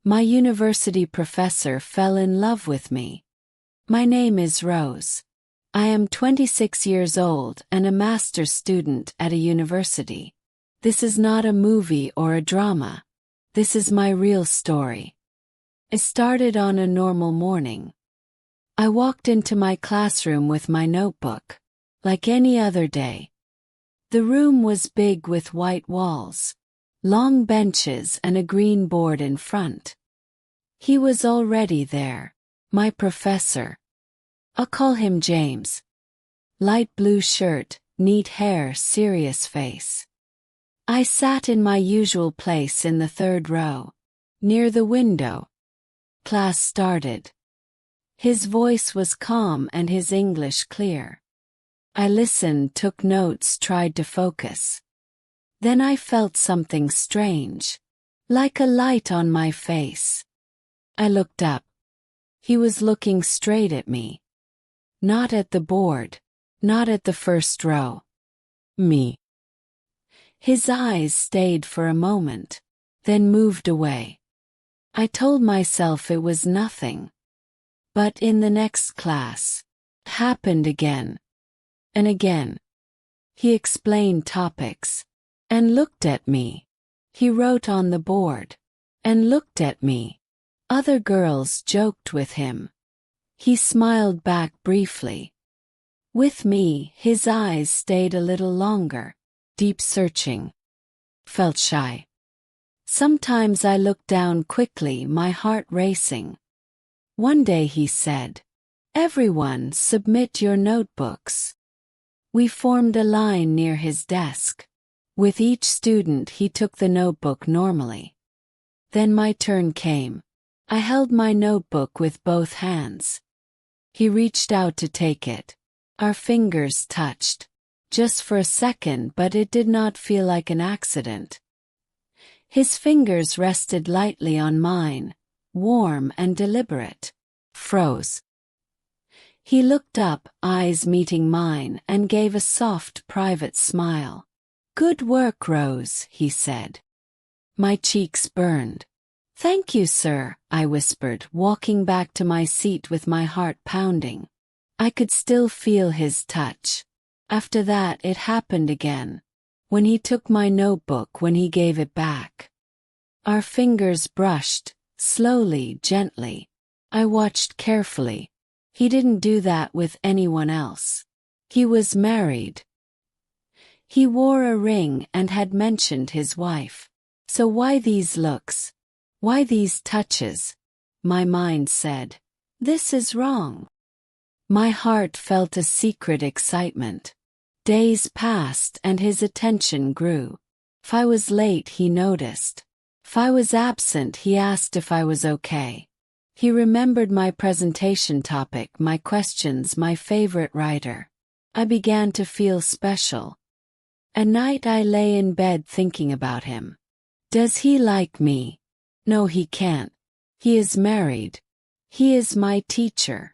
My university professor fell in love with me. My name is Rose. I am 26 years old and a master's student at a university. This is not a movie or a drama. This is my real story. It started on a normal morning. I walked into my classroom with my notebook, like any other day. The room was big with white walls, long benches and a green board in front. He was already there, my professor. I'll call him James. Light blue shirt, neat hair, serious face. I sat in my usual place in the third row, near the window. Class started. His voice was calm and his English clear. I listened, took notes, tried to focus. Then I felt something strange, like a light on my face. I looked up. He was looking straight at me. Not at the board, not at the first row. Me. His eyes stayed for a moment, then moved away. I told myself it was nothing. But in the next class, it happened again. And again. He explained topics, and looked at me. He wrote on the board, and looked at me. Other girls joked with him. He smiled back briefly. With me, his eyes stayed a little longer, deep searching. Felt shy. Sometimes I looked down quickly, my heart racing. One day he said, "Everyone submit your notebooks." We formed a line near his desk. With each student he took the notebook normally. Then my turn came. I held my notebook with both hands. He reached out to take it. Our fingers touched. Just for a second, but it did not feel like an accident. His fingers rested lightly on mine, warm and deliberate. Froze. He looked up, eyes meeting mine, and gave a soft, private smile. "Good work, Rose," he said. My cheeks burned. "Thank you, sir," I whispered, walking back to my seat with my heart pounding. I could still feel his touch. After that it happened again. When he took my notebook, when he gave it back. Our fingers brushed, slowly, gently. I watched carefully. He didn't do that with anyone else. He was married. He wore a ring and had mentioned his wife. So why these looks? Why these touches? My mind said, "This is wrong." My heart felt a secret excitement. Days passed and his attention grew. If I was late, he noticed. If I was absent, he asked if I was okay. He remembered my presentation topic, my questions, my favorite writer. I began to feel special. At night I lay in bed thinking about him. Does he like me? No, he can't. He is married. He is my teacher.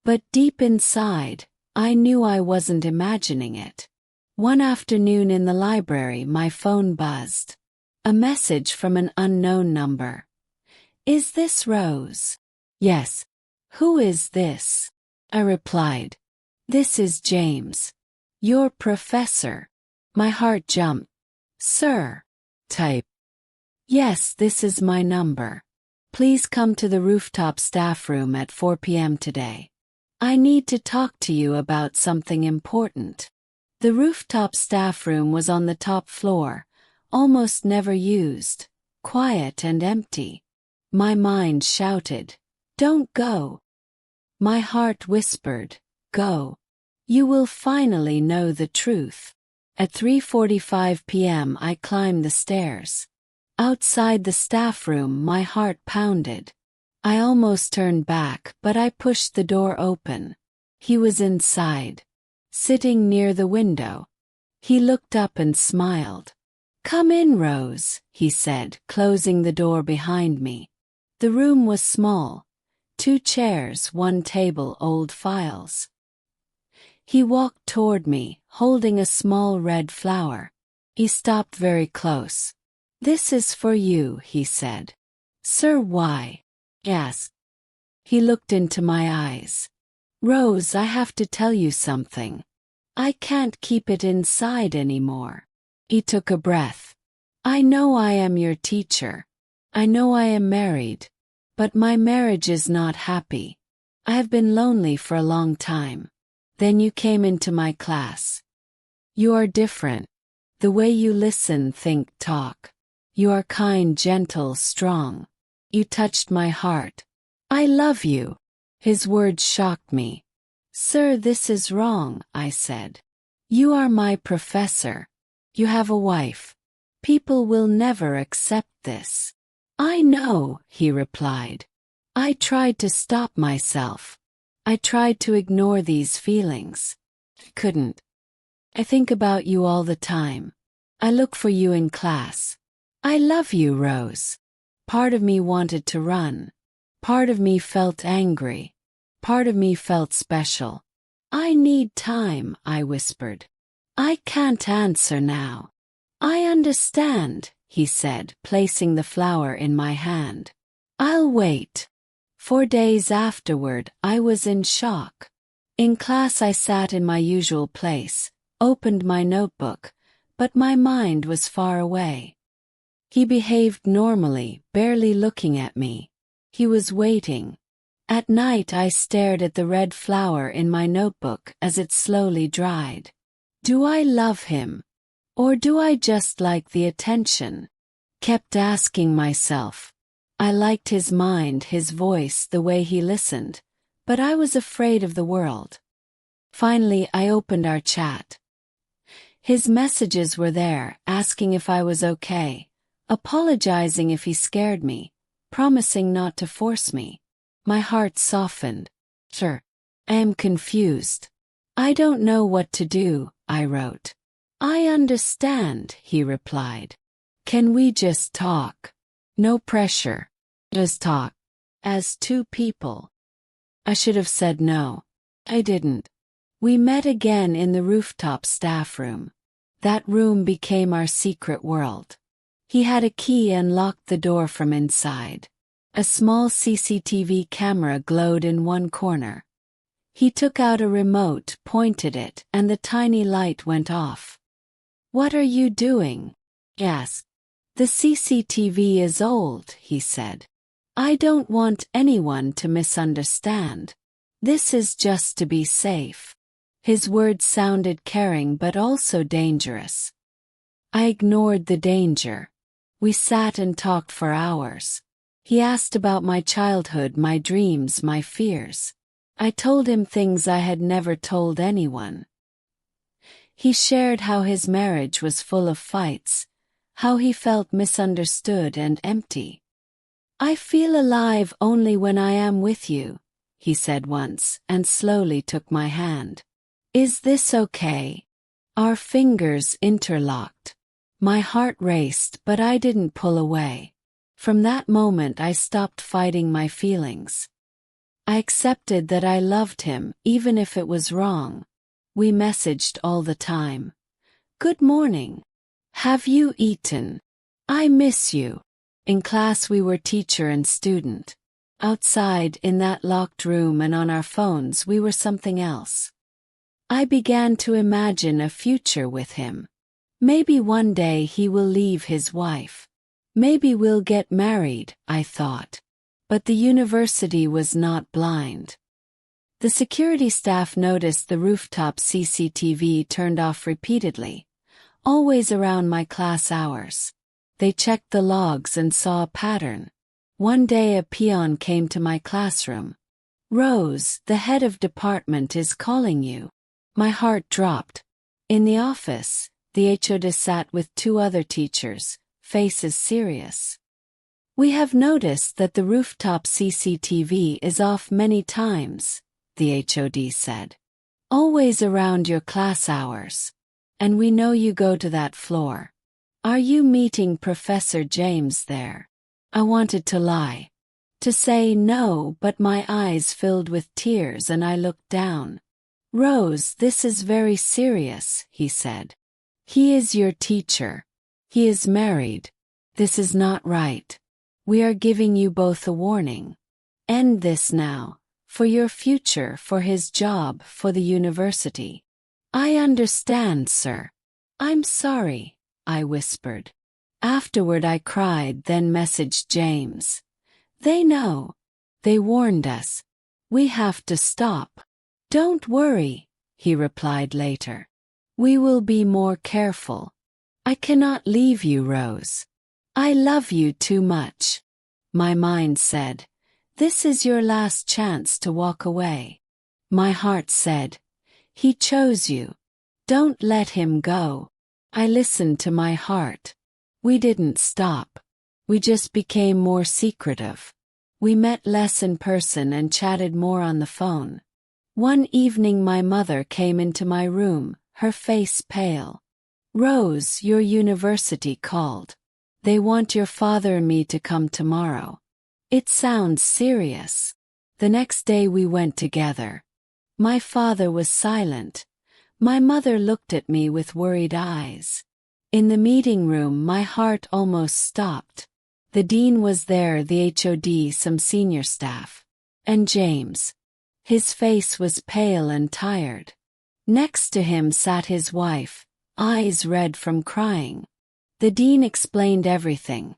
But deep inside, I knew I wasn't imagining it. One afternoon in the library, my phone buzzed. A message from an unknown number. "Is this Rose?" "Yes." "Who is this?" I replied. "This is James. Your professor." My heart jumped. "Sir." Type. "Yes, this is my number. Please come to the rooftop staff room at 4 p.m. today. I need to talk to you about something important." The rooftop staff room was on the top floor, almost never used, quiet and empty. My mind shouted, "Don't go." My heart whispered, "Go. You will finally know the truth." At 3:45 p.m. I climbed the stairs. Outside the staff room, my heart pounded. I almost turned back, but I pushed the door open. He was inside, sitting near the window. He looked up and smiled. "Come in, Rose," he said, closing the door behind me. The room was small. 2 chairs, 1 table, old files. He walked toward me, holding a small red flower. He stopped very close. "This is for you," he said. Sir, why? Asked. He looked into my eyes. Rose, I have to tell you something. I can't keep it inside anymore. He took a breath. I know I am your teacher. I know I am married. But my marriage is not happy. I have been lonely for a long time. Then you came into my class. You are different. The way you listen, think, talk. You are kind, gentle, strong. You touched my heart. I love you. His words shocked me. Sir, this is wrong, I said. You are my professor. You have a wife. People will never accept this. I know, he replied. I tried to stop myself. I tried to ignore these feelings. Couldn't. I think about you all the time. I look for you in class. I love you, Rose. Part of me wanted to run. Part of me felt angry. Part of me felt special. I need time, I whispered. I can't answer now. I understand, he said, placing the flower in my hand. I'll wait. 4 days afterward, I was in shock. In class, I sat in my usual place, opened my notebook, but my mind was far away. He behaved normally, barely looking at me. He was waiting. At night, I stared at the red flower in my notebook as it slowly dried. Do I love him? Or do I just like the attention? Kept asking myself. I liked his mind, his voice, the way he listened, but I was afraid of the world. Finally, I opened our chat. His messages were there, asking if I was okay, apologizing if he scared me, promising not to force me. My heart softened. Sir, I am confused. I don't know what to do, I wrote. I understand, he replied. Can we just talk? No pressure. Just talk. As two people. I should have said no. I didn't. We met again in the rooftop staff room. That room became our secret world. He had a key and locked the door from inside. A small CCTV camera glowed in one corner. He took out a remote, pointed it, and the tiny light went off. What are you doing? I asked. The CCTV is old, he said. I don't want anyone to misunderstand. This is just to be safe. His words sounded caring but also dangerous. I ignored the danger. We sat and talked for hours. He asked about my childhood, my dreams, my fears. I told him things I had never told anyone. He shared how his marriage was full of fights, how he felt misunderstood and empty. I feel alive only when I am with you, he said once, and slowly took my hand. Is this okay? Our fingers interlocked. My heart raced, but I didn't pull away. From that moment I stopped fighting my feelings. I accepted that I loved him, even if it was wrong. We messaged all the time. Good morning. Have you eaten? I miss you. In class we were teacher and student. Outside, in that locked room and on our phones, we were something else. I began to imagine a future with him. Maybe one day he will leave his wife. Maybe we'll get married, I thought. But the university was not blind. The security staff noticed the rooftop CCTV turned off repeatedly, always around my class hours. They checked the logs and saw a pattern. One day a peon came to my classroom. Rose, the head of department is calling you. My heart dropped. In the office, the HOD sat with 2 other teachers, faces serious. We have noticed that the rooftop CCTV is off many times, the HOD said. Always around your class hours. And we know you go to that floor. Are you meeting Professor James there? I wanted to lie. To say no, but my eyes filled with tears and I looked down. Rose, this is very serious, he said. He is your teacher. He is married. This is not right. We are giving you both a warning. End this now, for your future, for his job, for the university. I understand, sir. I'm sorry, I whispered. Afterward I cried, then messaged James. They know. They warned us. We have to stop. Don't worry, he replied later. We will be more careful. I cannot leave you, Rose. I love you too much. My mind said, this is your last chance to walk away. My heart said, he chose you. Don't let him go. I listened to my heart. We didn't stop. We just became more secretive. We met less in person and chatted more on the phone. One evening my mother came into my room, her face pale. Rose, your university called. They want your father and me to come tomorrow. It sounds serious. The next day we went together. My father was silent. My mother looked at me with worried eyes. In the meeting room my heart almost stopped. The dean was there, the HOD, some senior staff. And James. His face was pale and tired. Next to him sat his wife, eyes red from crying. The dean explained everything.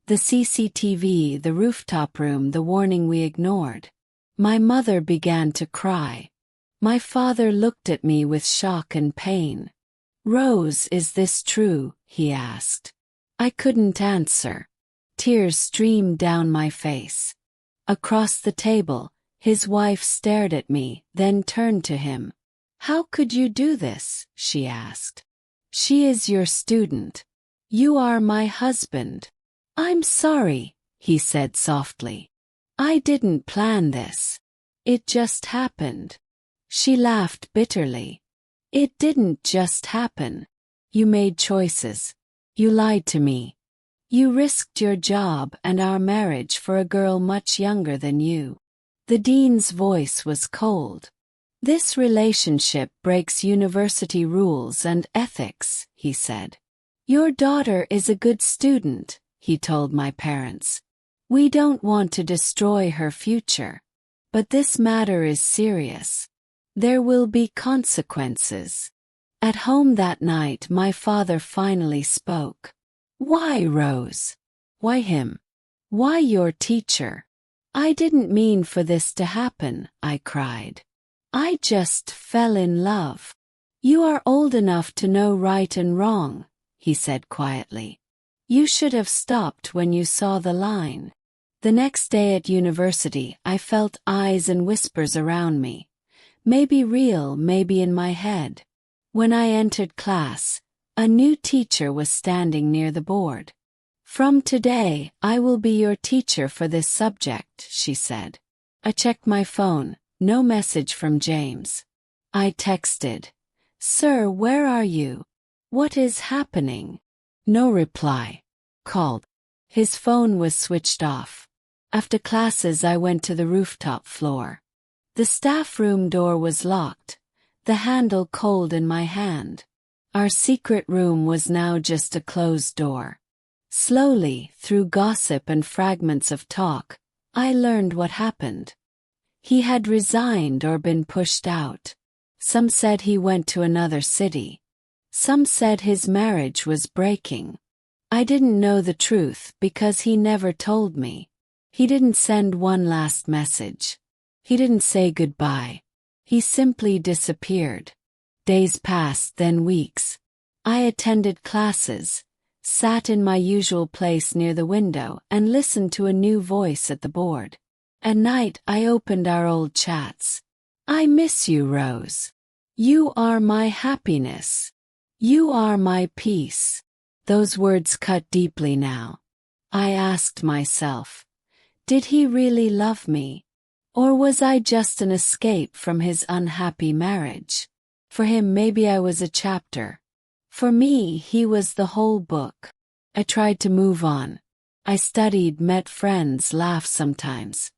The CCTV, the rooftop room, the warning we ignored. My mother began to cry. My father looked at me with shock and pain. Rose, is this true? He asked. I couldn't answer. Tears streamed down my face. Across the table, his wife stared at me, then turned to him. How could you do this? She asked. She is your student. You are my husband. I'm sorry, he said softly. I didn't plan this. It just happened. She laughed bitterly. It didn't just happen. You made choices. You lied to me. You risked your job and our marriage for a girl much younger than you. The dean's voice was cold. This relationship breaks university rules and ethics, he said. Your daughter is a good student, he told my parents. We don't want to destroy her future. But this matter is serious. There will be consequences. At home that night my father finally spoke. Why, Rose? Why him? Why your teacher? I didn't mean for this to happen, I cried. I just fell in love. You are old enough to know right and wrong, he said quietly. You should have stopped when you saw the line. The next day at university I felt eyes and whispers around me. Maybe real, maybe in my head. When I entered class, a new teacher was standing near the board. From today, I will be your teacher for this subject, she said. I checked my phone, no message from James. I texted, Sir, where are you? What is happening? No reply. Called. His phone was switched off. After classes I went to the rooftop floor. The staff room door was locked, the handle cold in my hand. Our secret room was now just a closed door. Slowly, through gossip and fragments of talk, I learned what happened. He had resigned or been pushed out. Some said he went to another city. Some said his marriage was breaking. I didn't know the truth because he never told me. He didn't send one last message. He didn't say goodbye. He simply disappeared. Days passed, then weeks. I attended classes, sat in my usual place near the window and listened to a new voice at the board. At night I opened our old chats. I miss you, Rose. You are my happiness. You are my peace. Those words cut deeply now. I asked myself, did he really love me? Or was I just an escape from his unhappy marriage? For him maybe I was a chapter. For me he was the whole book. I tried to move on. I studied, met friends, laughed sometimes.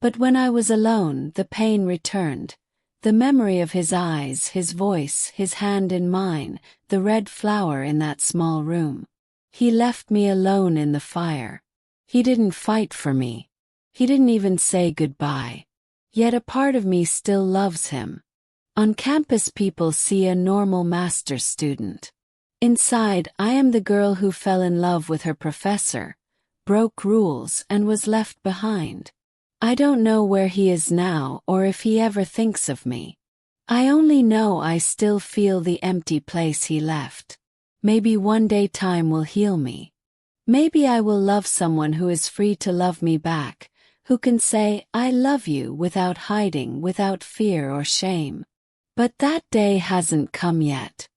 But when I was alone, the pain returned. The memory of his eyes, his voice, his hand in mine, the red flower in that small room. He left me alone in the fire. He didn't fight for me. He didn't even say goodbye. Yet a part of me still loves him. On campus, people see a normal master's student. Inside, I am the girl who fell in love with her professor, broke rules, and was left behind. I don't know where he is now or if he ever thinks of me. I only know I still feel the empty place he left. Maybe one day time will heal me. Maybe I will love someone who is free to love me back, who can say, "I love you," without hiding, without fear or shame. But that day hasn't come yet.